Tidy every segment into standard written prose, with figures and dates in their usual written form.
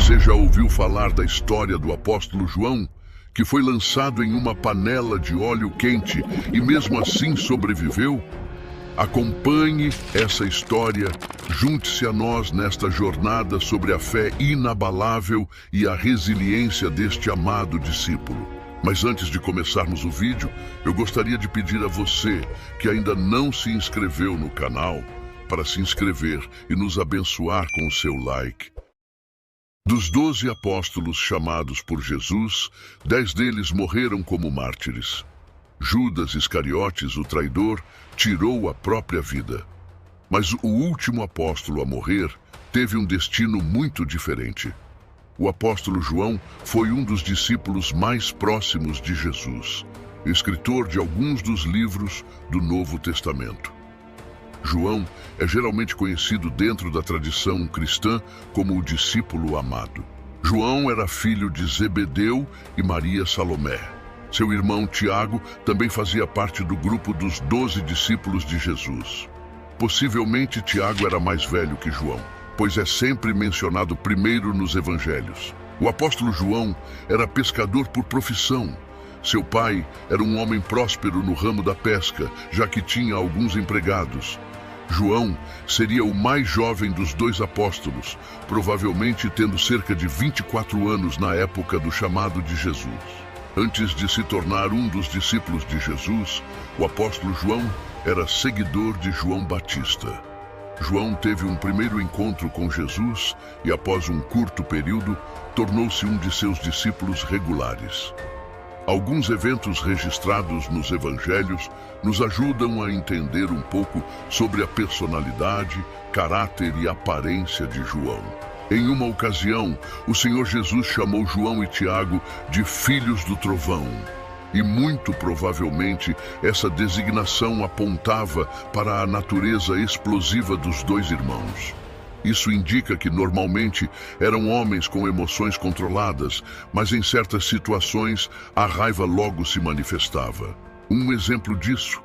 Você já ouviu falar da história do apóstolo João, que foi lançado em uma panela de óleo quente e mesmo assim sobreviveu? Acompanhe essa história, junte-se a nós nesta jornada sobre a fé inabalável e a resiliência deste amado discípulo. Mas antes de começarmos o vídeo, eu gostaria de pedir a você que ainda não se inscreveu no canal, para se inscrever e nos abençoar com o seu like. Dos 12 apóstolos chamados por Jesus, 10 deles morreram como mártires. Judas Iscariotes, o traidor, tirou a própria vida. Mas o último apóstolo a morrer teve um destino muito diferente. O apóstolo João foi um dos discípulos mais próximos de Jesus, escritor de alguns dos livros do Novo Testamento. João é geralmente conhecido dentro da tradição cristã como o discípulo amado. João era filho de Zebedeu e Maria Salomé. Seu irmão Tiago também fazia parte do grupo dos 12 discípulos de Jesus. Possivelmente Tiago era mais velho que João, pois é sempre mencionado primeiro nos evangelhos. O apóstolo João era pescador por profissão. Seu pai era um homem próspero no ramo da pesca, já que tinha alguns empregados. João seria o mais jovem dos 2 apóstolos, provavelmente tendo cerca de 24 anos na época do chamado de Jesus. Antes de se tornar um dos discípulos de Jesus, o apóstolo João era seguidor de João Batista. João teve um primeiro encontro com Jesus e, após um curto período, tornou-se um de seus discípulos regulares. Alguns eventos registrados nos evangelhos nos ajudam a entender um pouco sobre a personalidade, caráter e aparência de João. Em uma ocasião, o Senhor Jesus chamou João e Tiago de filhos do trovão. E muito provavelmente essa designação apontava para a natureza explosiva dos 2 irmãos. Isso indica que normalmente eram homens com emoções controladas, mas em certas situações a raiva logo se manifestava. Um exemplo disso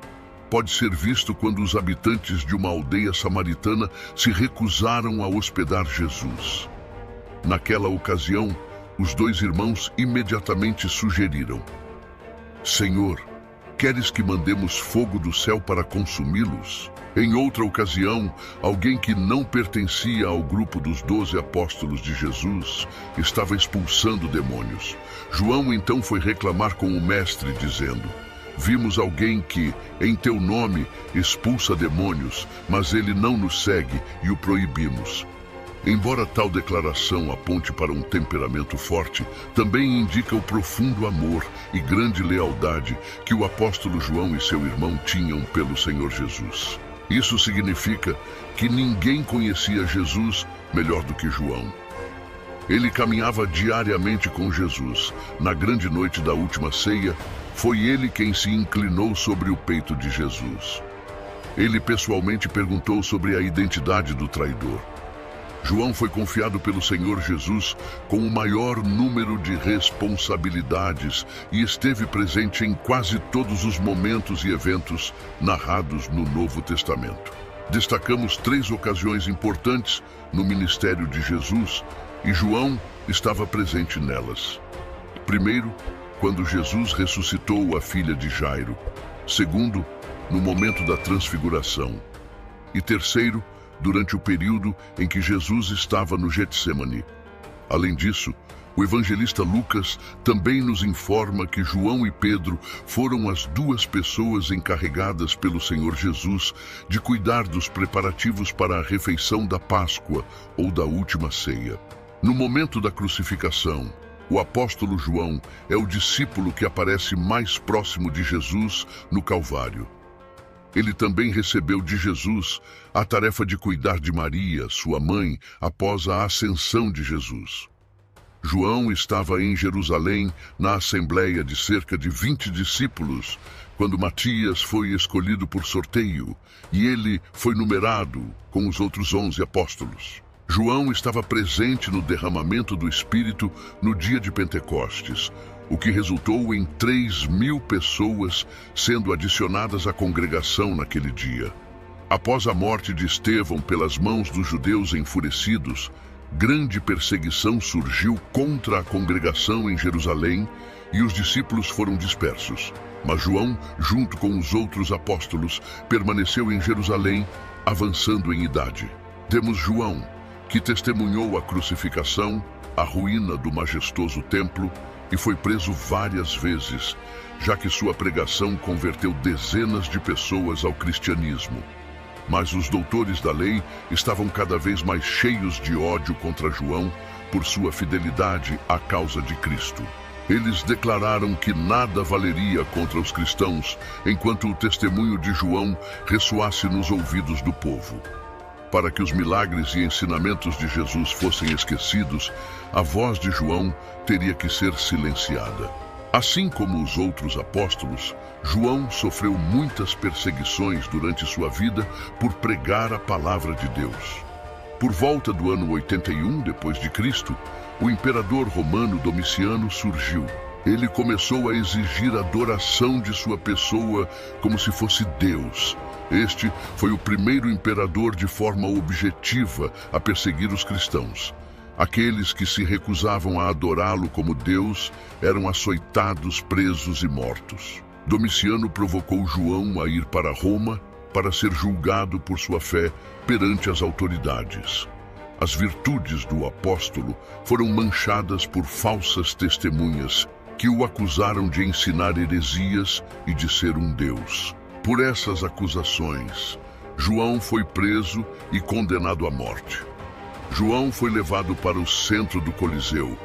pode ser visto quando os habitantes de uma aldeia samaritana se recusaram a hospedar Jesus. Naquela ocasião, os 2 irmãos imediatamente sugeriram: Senhor, queres que mandemos fogo do céu para consumi-los? Em outra ocasião, alguém que não pertencia ao grupo dos 12 apóstolos de Jesus estava expulsando demônios. João então foi reclamar com o mestre, dizendo: Vimos alguém que, em teu nome, expulsa demônios, mas ele não nos segue e o proibimos. Embora tal declaração aponte para um temperamento forte, também indica o profundo amor e grande lealdade que o apóstolo João e seu irmão tinham pelo Senhor Jesus. Isso significa que ninguém conhecia Jesus melhor do que João. Ele caminhava diariamente com Jesus. Na grande noite da última ceia, foi ele quem se inclinou sobre o peito de Jesus. Ele pessoalmente perguntou sobre a identidade do traidor. João foi confiado pelo Senhor Jesus com o maior número de responsabilidades e esteve presente em quase todos os momentos e eventos narrados no Novo Testamento. Destacamos 3 ocasiões importantes no ministério de Jesus e João estava presente nelas. Primeiro, quando Jesus ressuscitou a filha de Jairo. Segundo, no momento da transfiguração. E terceiro, durante o período em que Jesus estava no Getsêmani. Além disso, o evangelista Lucas também nos informa que João e Pedro foram as 2 pessoas encarregadas pelo Senhor Jesus de cuidar dos preparativos para a refeição da Páscoa ou da última ceia. No momento da crucificação, o apóstolo João é o discípulo que aparece mais próximo de Jesus no Calvário. Ele também recebeu de Jesus a tarefa de cuidar de Maria, sua mãe, após a ascensão de Jesus. João estava em Jerusalém na assembleia de cerca de 20 discípulos, quando Matias foi escolhido por sorteio, e ele foi numerado com os outros 11 apóstolos. João estava presente no derramamento do Espírito no dia de Pentecostes, o que resultou em 3.000 pessoas sendo adicionadas à congregação naquele dia. Após a morte de Estevão pelas mãos dos judeus enfurecidos, grande perseguição surgiu contra a congregação em Jerusalém e os discípulos foram dispersos. Mas João, junto com os outros apóstolos, permaneceu em Jerusalém, avançando em idade. Temos João, que testemunhou a crucificação, a ruína do majestoso templo e foi preso várias vezes, já que sua pregação converteu dezenas de pessoas ao cristianismo. Mas os doutores da lei estavam cada vez mais cheios de ódio contra João por sua fidelidade à causa de Cristo. Eles declararam que nada valeria contra os cristãos enquanto o testemunho de João ressoasse nos ouvidos do povo. Para que os milagres e ensinamentos de Jesus fossem esquecidos, a voz de João teria que ser silenciada. Assim como os outros apóstolos, João sofreu muitas perseguições durante sua vida por pregar a palavra de Deus. Por volta do ano 81 d.C., o imperador romano Domiciano surgiu. Ele começou a exigir a adoração de sua pessoa como se fosse Deus. Este foi o primeiro imperador de forma objetiva a perseguir os cristãos. Aqueles que se recusavam a adorá-lo como Deus eram açoitados, presos e mortos. Domiciano provocou João a ir para Roma para ser julgado por sua fé perante as autoridades. As virtudes do apóstolo foram manchadas por falsas testemunhas que o acusaram de ensinar heresias e de ser um deus. Por essas acusações, João foi preso e condenado à morte. João foi levado para o centro do Coliseu,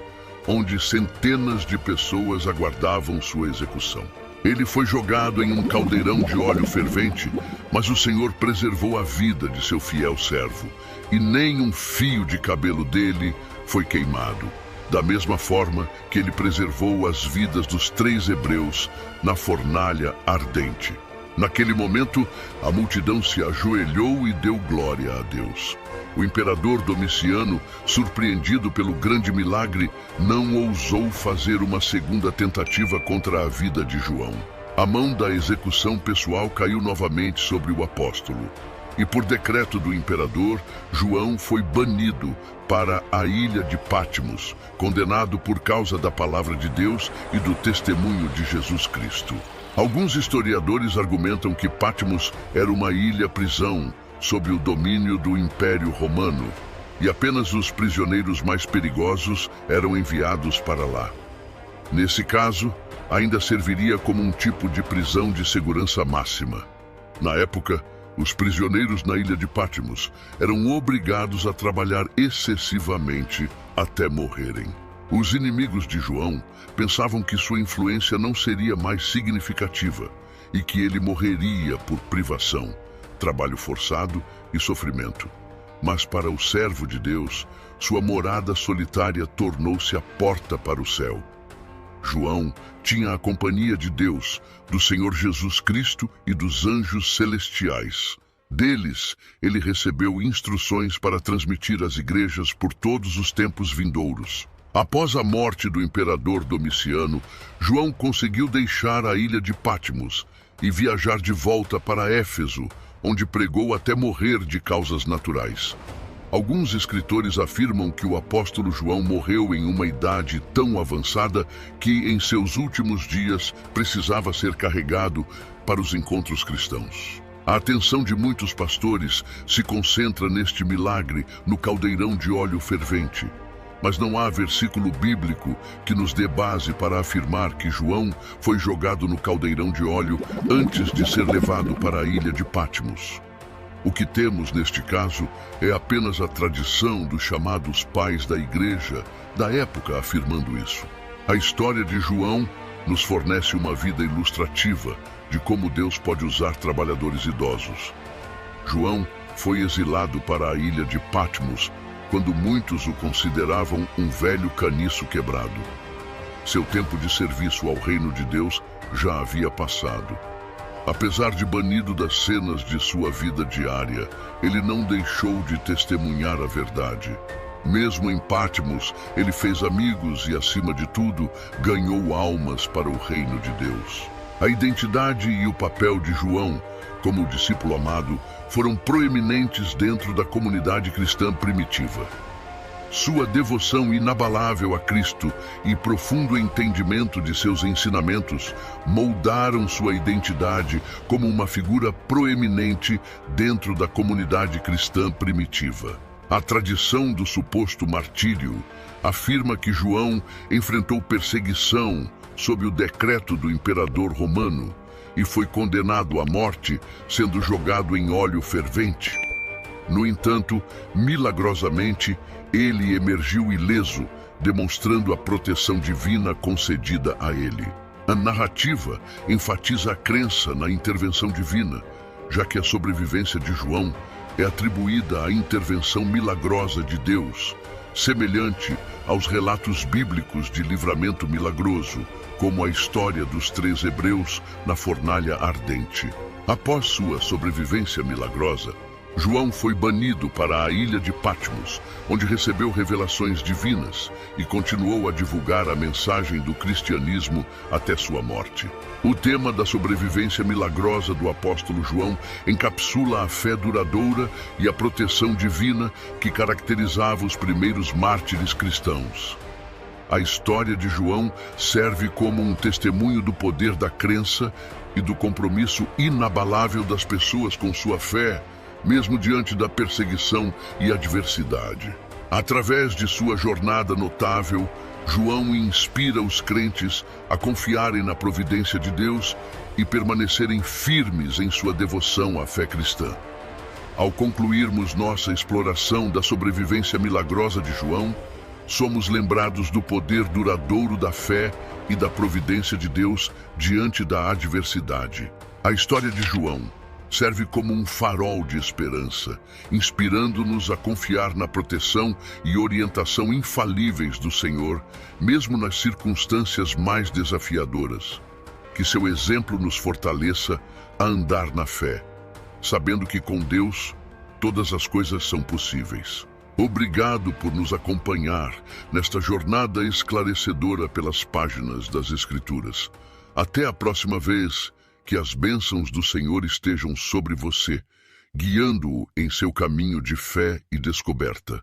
onde centenas de pessoas aguardavam sua execução. Ele foi jogado em um caldeirão de óleo fervente, mas o Senhor preservou a vida de seu fiel servo, e nem um fio de cabelo dele foi queimado. Da mesma forma que ele preservou as vidas dos 3 hebreus na fornalha ardente. Naquele momento, a multidão se ajoelhou e deu glória a Deus. O imperador Domiciano, surpreendido pelo grande milagre, não ousou fazer uma segunda tentativa contra a vida de João. A mão da execução pessoal caiu novamente sobre o apóstolo. E por decreto do imperador, João foi banido para a ilha de Patmos, condenado por causa da palavra de Deus e do testemunho de Jesus Cristo. Alguns historiadores argumentam que Patmos era uma ilha-prisão sob o domínio do Império Romano, e apenas os prisioneiros mais perigosos eram enviados para lá. Nesse caso, ainda serviria como um tipo de prisão de segurança máxima. Na época, os prisioneiros na ilha de Patmos eram obrigados a trabalhar excessivamente até morrerem. Os inimigos de João pensavam que sua influência não seria mais significativa e que ele morreria por privação, trabalho forçado e sofrimento. Mas para o servo de Deus, sua morada solitária tornou-se a porta para o céu. João tinha a companhia de Deus, do Senhor Jesus Cristo e dos anjos celestiais. Deles, ele recebeu instruções para transmitir às igrejas por todos os tempos vindouros. Após a morte do imperador Domiciano, João conseguiu deixar a ilha de Patmos e viajar de volta para Éfeso, onde pregou até morrer de causas naturais. Alguns escritores afirmam que o apóstolo João morreu em uma idade tão avançada que, em seus últimos dias, precisava ser carregado para os encontros cristãos. A atenção de muitos pastores se concentra neste milagre no caldeirão de óleo fervente. Mas não há versículo bíblico que nos dê base para afirmar que João foi jogado no caldeirão de óleo antes de ser levado para a ilha de Patmos. O que temos neste caso é apenas a tradição dos chamados pais da igreja da época afirmando isso. A história de João nos fornece uma vida ilustrativa de como Deus pode usar trabalhadores idosos. João foi exilado para a ilha de Patmos quando muitos o consideravam um velho caniço quebrado. Seu tempo de serviço ao reino de Deus já havia passado. Apesar de banido das cenas de sua vida diária, ele não deixou de testemunhar a verdade. Mesmo em Patmos, ele fez amigos e, acima de tudo, ganhou almas para o reino de Deus. A identidade e o papel de João, como discípulo amado, foram proeminentes dentro da comunidade cristã primitiva. Sua devoção inabalável a Cristo e profundo entendimento de seus ensinamentos moldaram sua identidade como uma figura proeminente dentro da comunidade cristã primitiva. A tradição do suposto martírio afirma que João enfrentou perseguição sob o decreto do imperador romano e foi condenado à morte, sendo jogado em óleo fervente. No entanto, milagrosamente, ele emergiu ileso, demonstrando a proteção divina concedida a ele. A narrativa enfatiza a crença na intervenção divina, já que a sobrevivência de João é atribuída à intervenção milagrosa de Deus, semelhante aos relatos bíblicos de livramento milagroso, como a história dos 3 hebreus na fornalha ardente. Após sua sobrevivência milagrosa, João foi banido para a ilha de Patmos, onde recebeu revelações divinas e continuou a divulgar a mensagem do cristianismo até sua morte. O tema da sobrevivência milagrosa do apóstolo João encapsula a fé duradoura e a proteção divina que caracterizava os primeiros mártires cristãos. A história de João serve como um testemunho do poder da crença e do compromisso inabalável das pessoas com sua fé, mesmo diante da perseguição e adversidade. Através de sua jornada notável, João inspira os crentes a confiarem na providência de Deus e permanecerem firmes em sua devoção à fé cristã. Ao concluirmos nossa exploração da sobrevivência milagrosa de João, somos lembrados do poder duradouro da fé e da providência de Deus diante da adversidade. A história de João serve como um farol de esperança, inspirando-nos a confiar na proteção e orientação infalíveis do Senhor, mesmo nas circunstâncias mais desafiadoras. Que seu exemplo nos fortaleça a andar na fé, sabendo que com Deus todas as coisas são possíveis. Obrigado por nos acompanhar nesta jornada esclarecedora pelas páginas das Escrituras. Até a próxima vez. Que as bênçãos do Senhor estejam sobre você, guiando-o em seu caminho de fé e descoberta.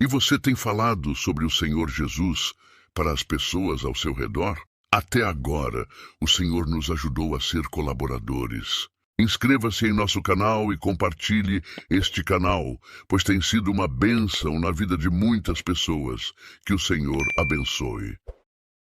E você tem falado sobre o Senhor Jesus para as pessoas ao seu redor? Até agora, o Senhor nos ajudou a ser colaboradores. Inscreva-se em nosso canal e compartilhe este canal, pois tem sido uma bênção na vida de muitas pessoas. Que o Senhor abençoe.